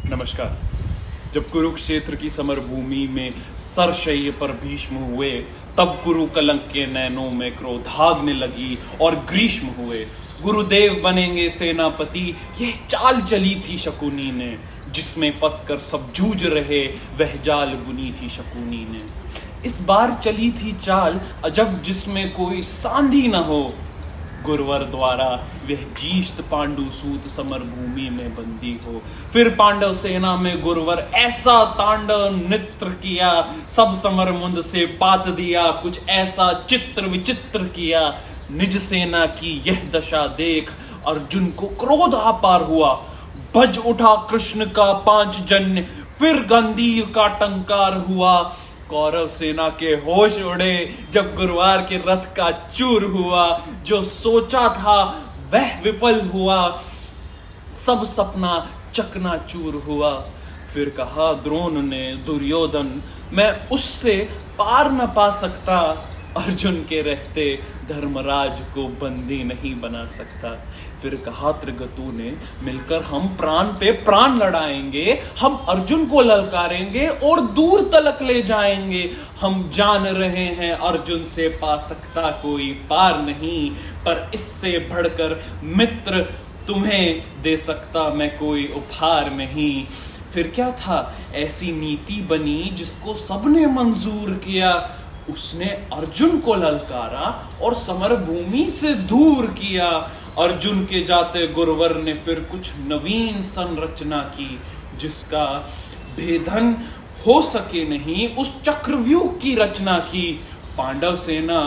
नमस्कार। जब कुरुक्षेत्र की समर भूमि में सरशय्य पर भीष्म हुए, तब कुरु कलंक के नैनों में क्रोधाग्नि लगी और ग्रीष्म हुए। गुरुदेव बनेंगे सेनापति, यह चाल चली थी शकुनी ने, जिसमें फंसकर सब जूझ रहे वह जाल बुनी थी शकुनी ने। इस बार चली थी चाल अजब, जिसमें कोई सांधी न हो। गुरुवर द्वारा वह जीष्ट पांडु सूत समर भूमि में बंदी हो। फिर पांडव सेना में गुरुवर ऐसा तांडव नृत्य किया, सब समर मुंद से पात दिया। कुछ ऐसा चित्र विचित्र किया, निज सेना की यह दशा देख अर्जुन को क्रोध अपार हुआ। भज उठा कृष्ण का पांचजन्य, फिर गांडीव का टंकार हुआ। कौरव सेना के होश उड़े जब गुरुवार के रथ का चूर हुआ। जो सोचा था वह विफल हुआ, सब सपना चकनाचूर हुआ। फिर कहा द्रोण ने दुर्योधन, मैं उससे पार न पा सकता। अर्जुन के रहते धर्मराज को बंदी नहीं बना सकता। फिर कहा त्रिगतु ने, मिलकर हम प्राण पे प्राण लड़ाएंगे। हम अर्जुन को ललकारेंगे और दूर तलक ले जाएंगे। हम जान रहे हैं अर्जुन से पा सकता कोई पार नहीं, पर इससे बढ़कर मित्र तुम्हें दे सकता मैं कोई उपहार नहीं। फिर क्या था, ऐसी नीति बनी जिसको सबने मंजूर किया। उसने अर्जुन को ललकारा और समर भूमि से दूर किया। अर्जुन के जाते गुरुवर ने फिर कुछ नवीन संरचना की, जिसका भेदन हो सके नहीं, उस चक्रव्यूह की रचना की। पांडव सेना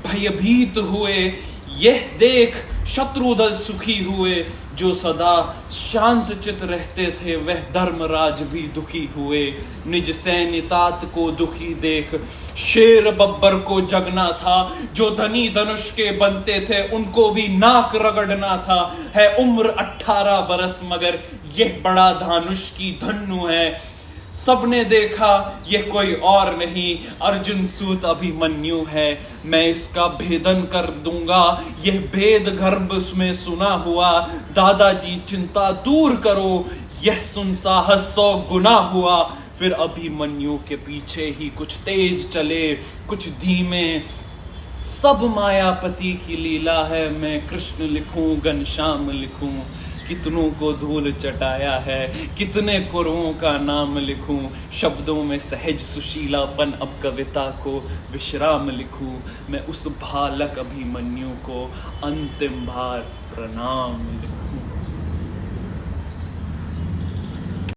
भयभीत हुए, यह देख शत्रुदल सुखी हुए। जो सदा शांत चित रहते थे वह धर्मराज भी दुखी हुए। निज सैन्य तात को दुखी देख शेर बब्बर को जगना था। जो धनी धनुष के बनते थे उनको भी नाक रगड़ना था। है उम्र 18 बरस मगर यह बड़ा धानुष की धन्नु है। सबने देखा यह कोई और नहीं, अर्जुन सूत अभिमन्यु है। मैं इसका भेदन कर दूंगा, यह भेद गर्भ में सुना हुआ। दादाजी चिंता दूर करो, यह सुन साहस 100 गुना हुआ। फिर अभिमन्यु के पीछे ही कुछ तेज चले कुछ धीमे। सब मायापति की लीला है, मैं कृष्ण लिखूं घनश्याम लिखूं। कितनों को धूल चटाया है, कितने कुरुओं का नाम लिखूं। शब्दों में सहज सुशीलापन, अब कविता को विश्राम लिखूं। मैं उस बालक अभिमन्यु को अंतिम बार प्रणाम लिखूं।